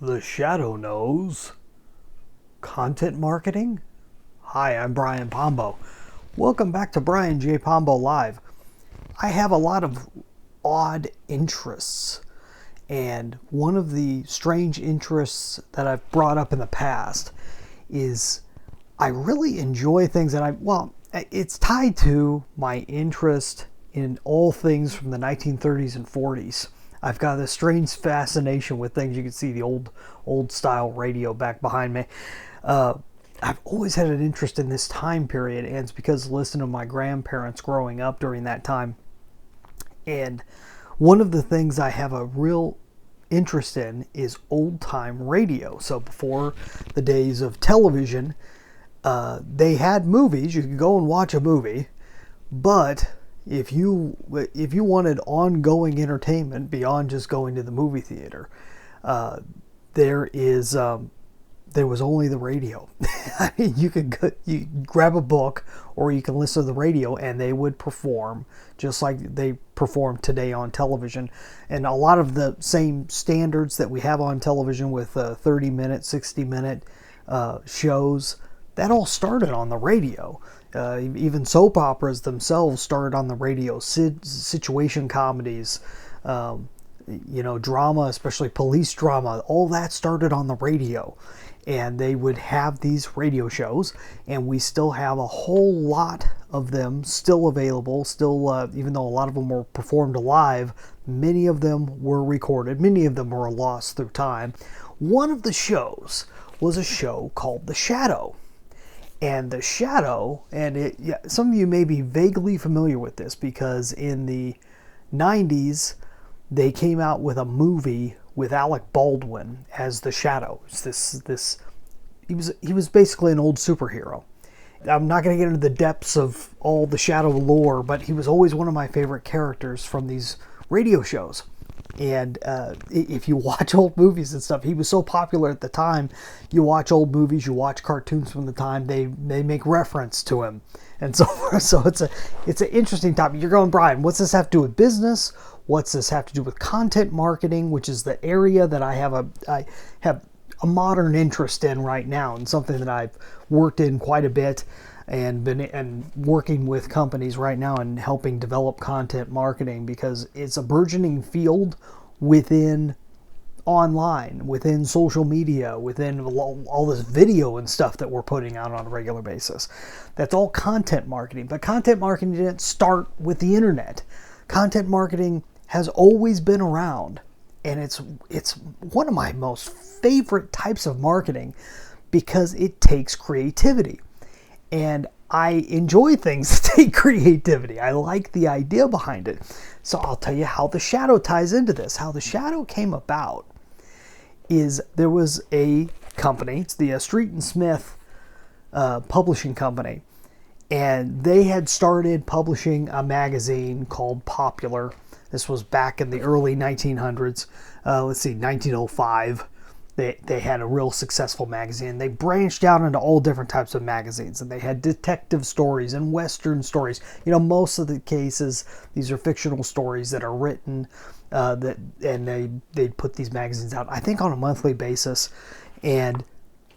The Shadow Knows. Content marketing? Hi, I'm Brian Pombo. Welcome back to Brian J. Pombo Live. I have a lot of odd interests, and one of the strange interests that I've brought up in the past is I really enjoy things that it's tied to my interest in all things from the 1930s and 40s. I've got this strange fascination with things. You can see the old style radio back behind me. I've always had an interest in this time period, and it's because listening to my grandparents growing up during that time. And one of the things I have a real interest in is old time radio. So before the days of television, they had movies. You could go and watch a movie, but if you wanted ongoing entertainment beyond just going to the movie theater, there was only the radio. I mean, you grab a book or you can listen to the radio, and they would perform just like they perform today on television. And a lot of the same standards that we have on television with 30-minute, 60-minute shows, that all started on the radio. Even soap operas themselves started on the radio. Situation comedies, drama, especially police drama, all that started on the radio. And they would have these radio shows, and we still have a whole lot of them still available. Still, even though a lot of them were performed live, many of them were recorded. Many of them were lost through time. One of the shows was a show called The Shadow. And The Shadow, some of you may be vaguely familiar with this because in the 90s, they came out with a movie with Alec Baldwin as the Shadow. He was basically an old superhero. I'm not going to get into the depths of all the Shadow lore, but he was always one of my favorite characters from these radio shows. And if you watch old movies and stuff, he was so popular at the time. You watch old movies, you watch cartoons from the time, they make reference to him and so forth. So it's an interesting topic. You're going, Brian, what's this have to do with business? What's this have to do with content marketing, which is the area that I have a modern interest in right now, and something that I've worked in quite a bit and working with companies right now and helping develop content marketing, because it's a burgeoning field within online, within social media, within all this video and stuff that we're putting out on a regular basis. That's all content marketing. But content marketing didn't start with the internet. Content marketing has always been around, and it's one of my most favorite types of marketing because it takes creativity. And I enjoy things that take creativity. I like the idea behind it. So I'll tell you how The Shadow ties into this. How The Shadow came about is there was a company, it's the Street and Smith publishing company, and they had started publishing a magazine called Popular. This was back in the early 1900s. 1905. They had a real successful magazine. They branched out into all different types of magazines, and they had detective stories and Western stories. Most of the cases, these are fictional stories that are written, they'd put these magazines out, I think, on a monthly basis, and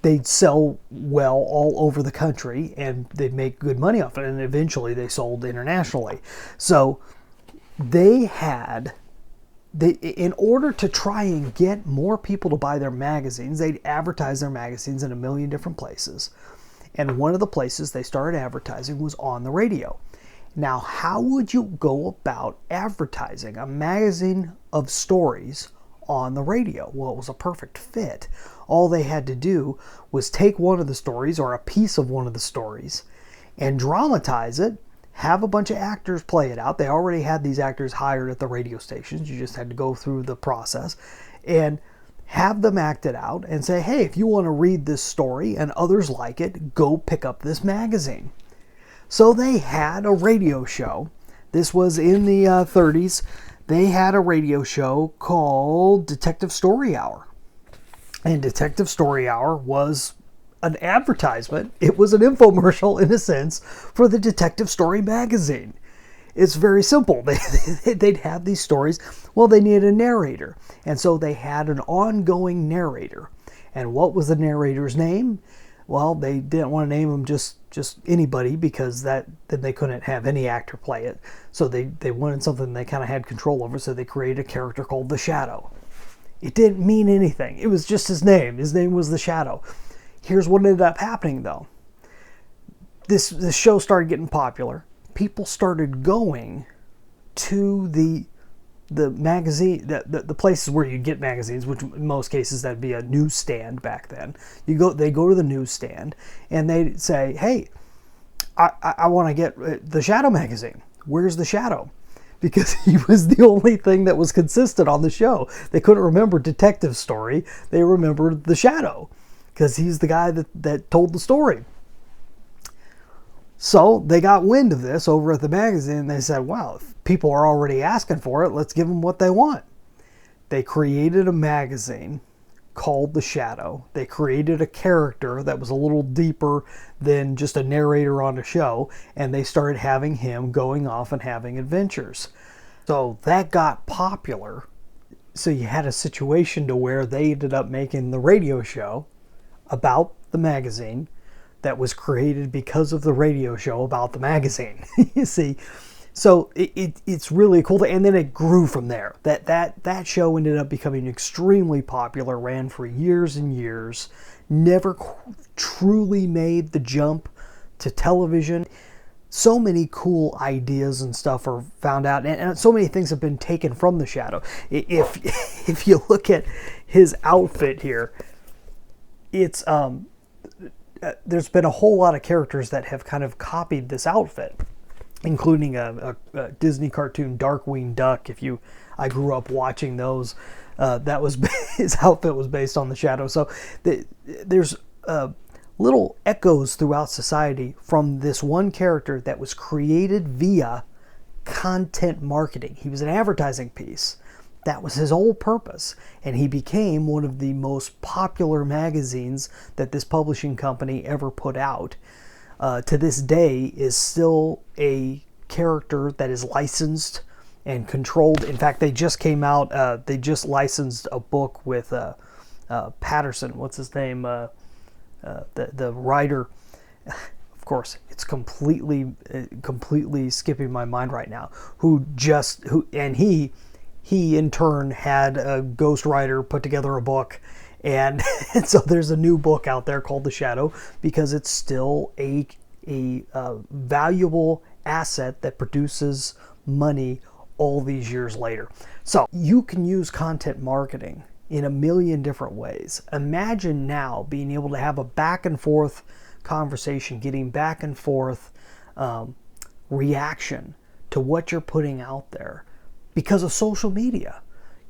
they'd sell well all over the country, and they'd make good money off it, and eventually they sold internationally. So in order to try and get more people to buy their magazines, they'd advertise their magazines in a million different places. And one of the places they started advertising was on the radio. Now, how would you go about advertising a magazine of stories on the radio? Well, it was a perfect fit. All they had to do was take one of the stories or a piece of one of the stories and dramatize it, have a bunch of actors play it out. They already had these actors hired at the radio stations. You just had to go through the process and have them act it out and say, hey, if you want to read this story and others like it, go pick up this magazine. So they had a radio show. This was in the 30s. They had a radio show called Detective Story Hour. And Detective Story Hour was an advertisement. It was an infomercial, in a sense, for the Detective Story magazine. It's very simple. They'd have these stories. Well, they needed a narrator. And so they had an ongoing narrator. And what was the narrator's name? Well, they didn't want to name him just anybody, because then they couldn't have any actor play it. So they wanted something they kind of had control over, so they created a character called the Shadow. It didn't mean anything. It was just his name. His name was the Shadow. Here's what ended up happening, though. This show started getting popular. People started going to the magazine, the places where you get magazines, which in most cases that'd be a newsstand back then. They go to the newsstand and they say, "Hey, I want to get the Shadow magazine. Where's the Shadow?" Because he was the only thing that was consistent on the show. They couldn't remember Detective Story. They remembered the Shadow because he's the guy that told the story. So they got wind of this over at the magazine, and they said, wow, if people are already asking for it, let's give them what they want. They created a magazine called The Shadow. They created a character that was a little deeper than just a narrator on a show, and they started having him going off and having adventures. So that got popular. So you had a situation to where they ended up making the radio show about the magazine that was created because of the radio show about the magazine. You see, so it's really cool. And then it grew from there. That show ended up becoming extremely popular, ran for years and years, never truly made the jump to television. So many cool ideas and stuff are found out, and so many things have been taken from the Shadow. If you look at his outfit here, it's there's been a whole lot of characters that have kind of copied this outfit, including a Disney cartoon, Darkwing Duck. I grew up watching those. That was his outfit was based on the Shadow. So there's little echoes throughout society from this one character that was created via content marketing. He was an advertising piece. That was his whole purpose, and he became one of the most popular magazines that this publishing company ever put out. To this day, is still a character that is licensed and controlled. In fact, they just came out. They just licensed a book with Patterson. What's his name? The writer. Of course, it's completely skipping my mind right now. He in turn had a ghostwriter put together a book, and so there's a new book out there called The Shadow, because it's still a valuable asset that produces money all these years later. So you can use content marketing in a million different ways. Imagine now being able to have a back and forth conversation, getting back and forth reaction to what you're putting out there. Because of social media,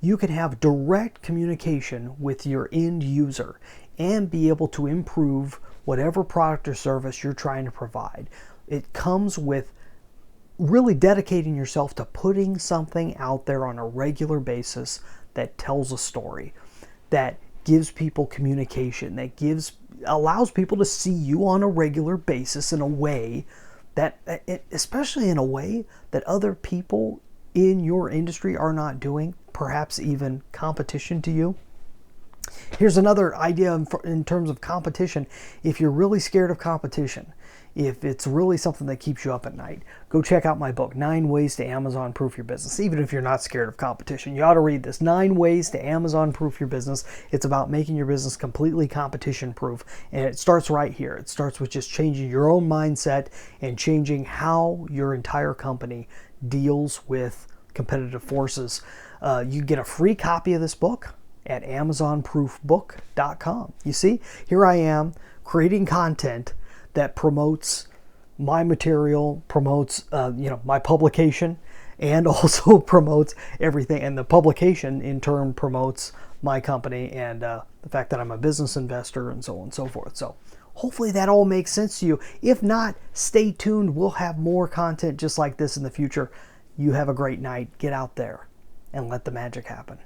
you can have direct communication with your end user and be able to improve whatever product or service you're trying to provide. It comes with really dedicating yourself to putting something out there on a regular basis that tells a story, that gives people communication, that allows people to see you on a regular basis in a way that, especially in a way that other people in your industry are not doing, perhaps even competition to you. Here's another idea in terms of competition. If you're really scared of competition, if it's really something that keeps you up at night, go check out my book, 9 Ways to Amazon Proof Your Business. Even if you're not scared of competition, you ought to read this, 9 Ways to Amazon Proof Your Business. It's about making your business completely competition proof. And it starts right here. It starts with just changing your own mindset and changing how your entire company deals with competitive forces. You get a free copy of this book at amazonproofbook.com. You see, here I am creating content that promotes my material, promotes my publication, and also promotes everything. And the publication in turn promotes my company and the fact that I'm a business investor and so on and so forth. So hopefully that all makes sense to you. If not, stay tuned. We'll have more content just like this in the future. You have a great night. Get out there and let the magic happen.